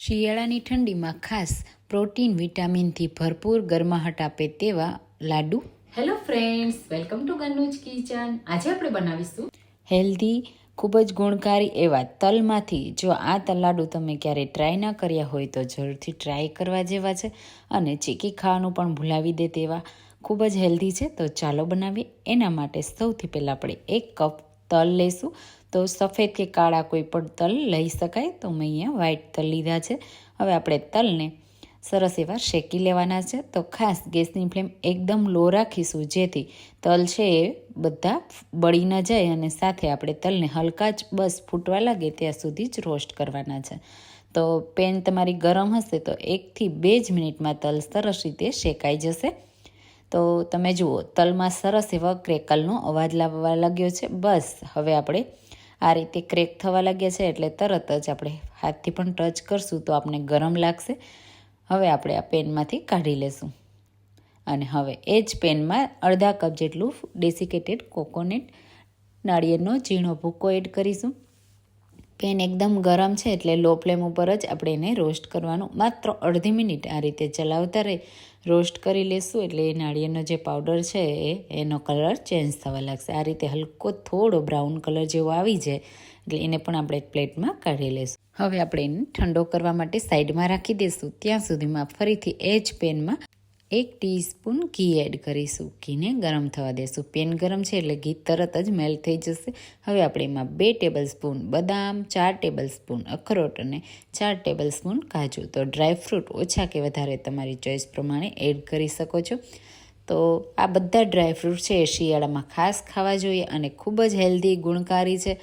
શિયાળાની ઠંડીમાં ખાસ પ્રોટીન વિટામિનથી ભરપૂર ગરમાહટ આપે તેવા લાડુ. Hello friends, welcome to Gannu's kitchen. આજે આપણે બનાવીશું હેલ્ધી, ખૂબ જ ગુણકારી એવા તલમાંથી. જો આ તલ લાડુ તમે ક્યારેય ટ્રાય ના કર્યા હોય તો જરૂરથી ટ્રાય કરવા જેવા છે અને ચીકી ખાવાનું પણ ભૂલાવી દે તેવા ખૂબ જ હેલ્ધી છે. તો ચાલો બનાવીએ. એના માટે સૌથી પહેલાં આપણે 1 કપ તલ લઈશું. તો સફેદ કે કાળા કોઈ પણ તલ લઈ શકાય. તો મેં અહીંયા વ્હાઈટ તલ લીધા છે. હવે આપણે તલને સરસ એવા શેકી લેવાના છે. તો ખાસ ગેસની ફ્લેમ એકદમ લો રાખીશું, જેથી તલ છે એ બધા બળી ન જાય અને સાથે આપણે તલને હલકા જ બસ ફૂટવા લાગે ત્યાં સુધી જ રોસ્ટ કરવાના છે. તો પેન તમારી ગરમ હશે તો 1 થી 2 જ મિનિટમાં તલ સરસ રીતે શેકાઈ જશે. તો તમે જુઓ, તલમાં સરસ એવા ક્રેકલનો અવાજ લાવવા લાગ્યો છે. બસ હવે આપણે આ રીતે ક્રેક થવા લાગ્યા છે એટલે તરત જ આપણે હાથથી પણ ટચ કરશું તો આપણે ગરમ લાગશે. હવે આપણે આ પેનમાંથી કાઢી લેશું અને હવે એ જ પેનમાં અડધા કપ જેટલું ડેસિકેટેડ કોકોનટ નાળિયેરનો ઝીણો ભૂકો એડ કરીશું. પેન એકદમ ગરમ છે એટલે લો ફ્લેમ ઉપર જ આપણે એને રોસ્ટ કરવાનું. માત્ર અડધી મિનિટ આ રીતે ચલાવતા રહી રોસ્ટ કરી લેશું એટલે એ નાળિયેરનો જે પાવડર છે એનો કલર ચેન્જ થવા લાગશે. આ રીતે હલકો થોડો બ્રાઉન કલર જેવો આવી જાય એટલે એને પણ આપણે એક પ્લેટમાં કાઢી લઈશું. હવે આપણે એને ઠંડો કરવા માટે સાઈડમાં રાખી દઈશું. ત્યાં સુધીમાં ફરીથી એ જ પેનમાં 1 ટીસ્પૂન ઘી એડ કરીશું. ઘીને ગરમ થવા દઈશું. પેન ગરમ છે એટલે ઘી તરત જ મેલ્ટ થઈ જશે. હવે આપણે એમાં 2 ટેબલસ્પૂન બદામ, 4 ટેબલસ્પૂન અખરોટ અને 4 ટેબલસ્પૂન કાજુ. તો ડ્રાયફ્રૂટ ઓછા કે વધારે તમારી ચોઈસ પ્રમાણે એડ કરી શકો છો. તો આ બધા ડ્રાયફ્રૂટ છે એ શિયાળામાં ખાસ ખાવા જોઈએ અને ખૂબ જ હેલ્ધી, ગુણકારી છે.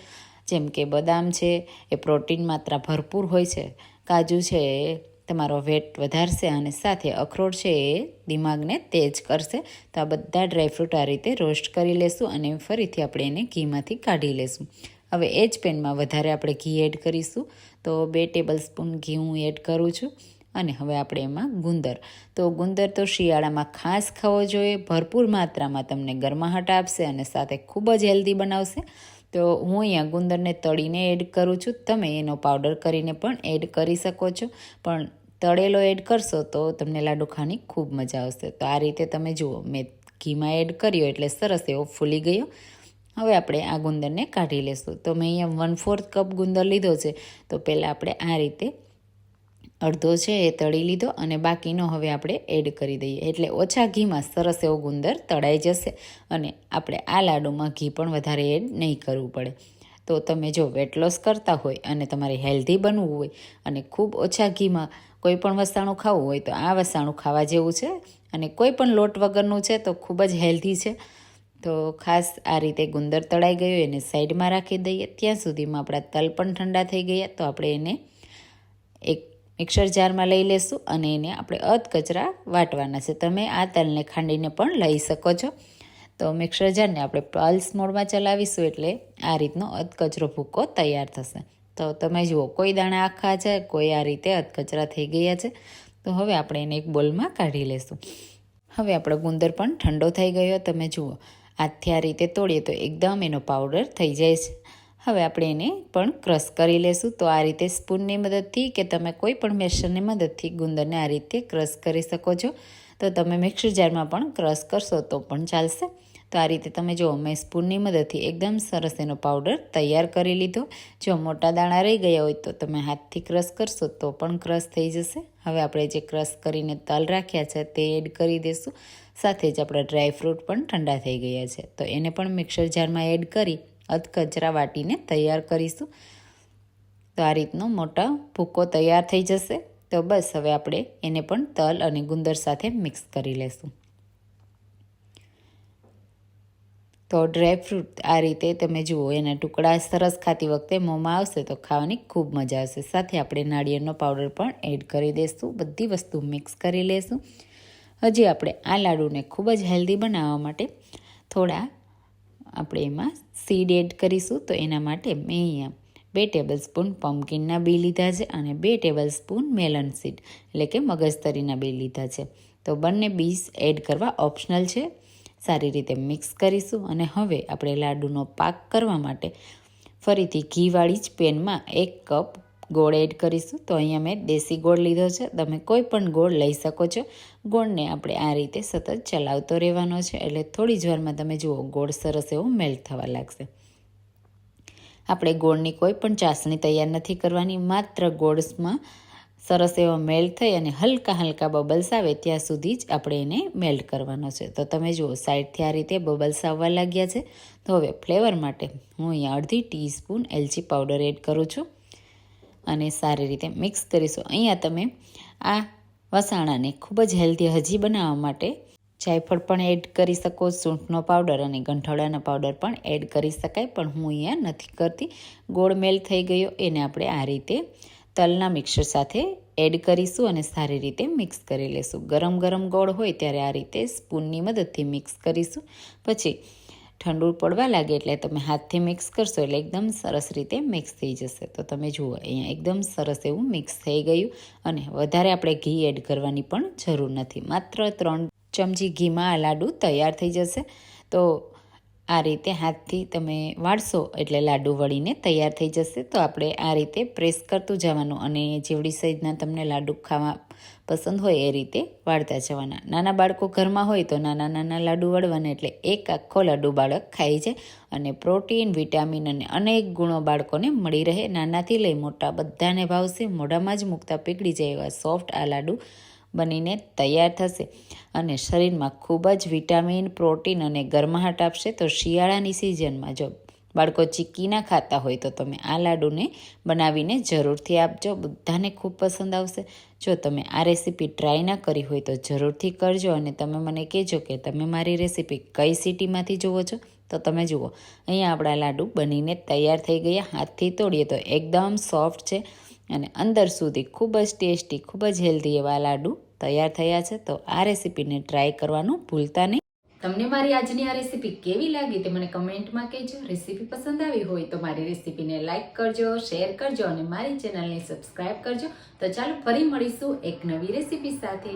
જેમ કે બદામ છે એ પ્રોટીન માત્રા ભરપૂર હોય છે, કાજુ છે એ તમારો વેટ વધારશે અને સાથે અખરોટ છે એ દિમાગને તેજ કરશે. તો આ બધા ડ્રાયફ્રૂટ આ રીતે રોસ્ટ કરી લેશું અને ફરીથી આપણે એને ઘીમાંથી કાઢી લેશું. હવે એ જ પેનમાં વધારે આપણે ઘી એડ કરીશું. તો 2 ટેબલસ્પૂન ઘી હું એડ કરું છું અને હવે આપણે એમાં ગુંદર. તો ગુંદર તો શિયાળામાં ખાસ ખાવો જોઈએ. ભરપૂર માત્રામાં તમને ગરમાહટ આપશે અને સાથે ખૂબ જ હેલ્ધી બનાવશે. તો હું અહીંયા ગુંદરને તળીને એડ કરું છું. તમે એનો પાવડર કરીને પણ એડ કરી શકો છો, પણ તળેલો એડ કરશો તો તમને લાડુ ખાવાની ખૂબ મજા આવશે. તો આ રીતે તમે જુઓ, મેં ઘીમાં એડ કર્યો એટલે સરસ એવો ફૂલી ગયો. હવે આપણે આ ગુંદરને કાઢી લેશું. તો મેં અહીંયા 1/4 કપ ગુંદર લીધો છે. તો પહેલાં આપણે આ રીતે અડધો છે એ તળી લીધો અને બાકીનો હવે આપણે એડ કરી દઈએ એટલે ઓછા ઘીમાં સરસ એવો ગુંદર તળાઈ જશે અને આપણે આ લાડુમાં ઘી પણ વધારે એડ નહીં કરવું પડે. તો તમે જો વેટ લોસ કરતા હોય અને તમારે હેલ્ધી બનવું હોય અને ખૂબ ઓછા ઘીમાં કોઈ પણ વસાણું ખાવું હોય તો આ વસાણું ખાવા જેવું છે અને કોઈ પણ લોટ વગરનું છે તો ખૂબ જ હેલ્ધી છે. તો ખાસ આ રીતે ગુંદર તળાઈ ગયો એને સાઈડમાં રાખી દઈએ. ત્યાં સુધીમાં આપણા તલ પણ ઠંડા થઈ ગયા. તો આપણે એને એક મિક્સર જારમાં લઈ લેશું અને એને આપણે અધકચરા વાટવાના છે. તમે આ તલને ખાંડીને પણ લઈ શકો છો. તો મિક્સર જારને આપણે પલ્સ મોડમાં ચલાવીશું એટલે આ રીતનો અધકચરો ભૂકો તૈયાર થશે. તો તમે જુઓ, કોઈ દાણા આખા છે, કોઈ આ રીતે અધકચરા થઈ ગયા છે. તો હવે આપણે એને એક બોલમાં કાઢી લેશું. હવે આપણો ગુંદર પણ ઠંડો થઈ ગયો. તમે જુઓ, હાથથી આ રીતે તોડીએ તો એકદમ એનો પાવડર થઈ જાય છે. હવે આપણે એને પણ ક્રશ કરી લેશું. તો આ રીતે સ્પૂનની મદદથી કે તમે કોઈ પણ મેશરની મદદથી ગુંદરને આ રીતે ક્રશ કરી શકો છો. તો તમે મિક્સર જારમાં પણ ક્રશ કરશો તો પણ ચાલશે. તો આ રીતે તમે જુઓ, મેં સ્પૂનની મદદથી એકદમ સરસ એનો પાવડર તૈયાર કરી લીધો. જો મોટા દાણા રહી ગયા હોય તો તમે હાથથી ક્રશ કરશો તો પણ ક્રશ થઈ જશે. હવે આપણે જે ક્રશ કરીને તલ રાખ્યા છે તે એડ કરી દઈશું. સાથે જ આપણા ડ્રાયફ્રૂટ પણ ઠંડા થઈ ગયા છે તો એને પણ મિક્સર જારમાં એડ કરી અધકચરા વાટીને તૈયાર કરીશું. તો આ રીતનો મોટા ભૂકો તૈયાર થઈ જશે. તો બસ હવે આપણે એને પણ તલ અને ગુંદર સાથે મિક્સ કરી લેશું. તો ડ્રાયફ્રૂટ આ રીતે તમે જુઓ, એના ટુકડા સરસ ખાતી વખતે મોંમાં આવશે તો ખાવાની ખૂબ મજા આવશે. સાથે આપણે નાળિયેરનો પાવડર પણ એડ કરી દઈશું. બધી વસ્તુ મિક્સ કરી લેશું. હજી આપણે આ લાડુને ખૂબ જ હેલ્ધી બનાવવા માટે થોડા આપણે એમાં સીડ એડ કરીશું. તો એના માટે મેં અહીંયા 2 ટેબલસ્પૂન પમ્પકિનના બી લીધા છે અને 2 ટેબલસ્પૂન મેલન સીડ એટલે કે મગજતરીના બી લીધા છે. તો બંને બીજ એડ કરવા ઓપ્શનલ છે. સારી રીતે મિક્સ કરીશું અને હવે આપણે લાડુનો પાક કરવા માટે ફરીથી ઘીવાળી જ પેનમાં 1 કપ ગોળ એડ કરીશું. તો અહીંયા મેં દેશી ગોળ લીધો છે, તમે કોઈ પણ ગોળ લઈ શકો છો. ગોળને આપણે આ રીતે સતત ચલાવતો રહેવાનો છે, એટલે થોડી જ વારમાં તમે જુઓ ગોળ સરસ એવો મેલ્ટ થવા લાગશે. આપણે ગોળની કોઈ પણ ચાસણી તૈયાર નથી કરવાની, માત્ર ગોળમાં સરસ એવો મેલ્ટ થઈ અને હલકા હલકા બબલ્સ આવે ત્યાં સુધી જ આપણે એને મેલ્ટ કરવાનો છે. તો તમે જુઓ સાઈડથી આ રીતે બબલ્સ આવવા લાગ્યા છે. તો હવે ફ્લેવર માટે હું અહીંયા અડધી ટીસ્પૂન એલચી પાવડર એડ કરું છું અને સારી રીતે મિક્સ કરીશું. અહીંયા તમે આ વસાણાને ખૂબ જ હેલ્ધી હજી બનાવવા માટે જાયફળ પણ એડ કરી શકો, સૂંઠનો પાવડર અને ગંઠોડાનો પાવડર પણ એડ કરી શકાય, પણ હું અહીંયા નથી કરતી. ગોળ મેલ્ટ થઈ ગયો, એને આપણે આ રીતે તલના મિક્સર સાથે એડ કરીશું અને સારી રીતે મિક્સ કરી લેશું. ગરમ ગરમ ગોળ હોય ત્યારે આ રીતે સ્પૂનની મદદથી મિક્સ કરીશું. પછી ઠંડુ પડવા લાગે એટલે તમે હાથથી મિક્સ કરશો એટલે એકદમ સરસ રીતે મિક્સ થઈ જશે. તો તમે જુઓ અહીંયા એકદમ સરસ એવું મિક્સ થઈ ગયું અને વધારે આપણે ઘી એડ કરવાની પણ જરૂર નથી. માત્ર 3 ચમચી ઘીમાં આ લાડુ તૈયાર થઈ જશે. તો આ રીતે હાથથી તમે વાળશો એટલે લાડુ વળીને તૈયાર થઈ જશે. તો આપણે આ રીતે પ્રેસ કરતું જવાનું અને જેવડી સાઈઝના તમને લાડુ ખાવા પસંદ હોય એ રીતે વાળતા જવાના. નાના બાળકો ઘરમાં હોય તો નાના નાના લાડુ વળવાના, એટલે એક આખો લાડુ બાળક ખાઈ જાય અને પ્રોટીન, વિટામિન અને અનેક ગુણો બાળકોને મળી રહે. નાનાથી લઈ મોટા બધાને ભાવશે. મોઢામાં જ મૂકતા પીગળી જાય એવા સોફ્ટ આ લાડુ બનીને તૈયાર થશે અને શરીરમાં ખૂબ જ વિટામિન, પ્રોટીન અને ગરમાહટ આપશે. તો શિયાળાની સિઝનમાં જો બાળકો ચીક્કી ના ખાતા હોય તો તમે આ લાડુને બનાવીને જરૂરથી આપજો, બધાને ખૂબ પસંદ આવશે. જો તમે આ રેસીપી ટ્રાય ના કરી હોય તો જરૂરથી કરજો અને તમે મને કહેજો કે તમે મારી રેસીપી કઈ સિટીમાંથી જુઓ છો. તો તમે જુઓ અહીંયા આપણા લાડુ બનીને તૈયાર થઈ ગયા. હાથથી તોડીએ તો એકદમ સોફ્ટ છે અને અંદર સુધી ખૂબ જ ટેસ્ટી, ખૂબ જ હેલ્ધી એવા લાડુ તૈયાર થયા છે. તો આ રેસીપીને ટ્રાય કરવાનું ભૂલતા નહીં. તમને મારી આજની આ રેસીપી કેવી લાગી તે મને કમેન્ટમાં કહેજો. રેસીપી પસંદ આવી હોય તો મારી રેસીપીને લાઇક કરજો, શેર કરજો અને મારી ચેનલને સબસ્ક્રાઇબ કરજો. તો ચાલો ફરી મળીશું એક નવી રેસીપી સાથે.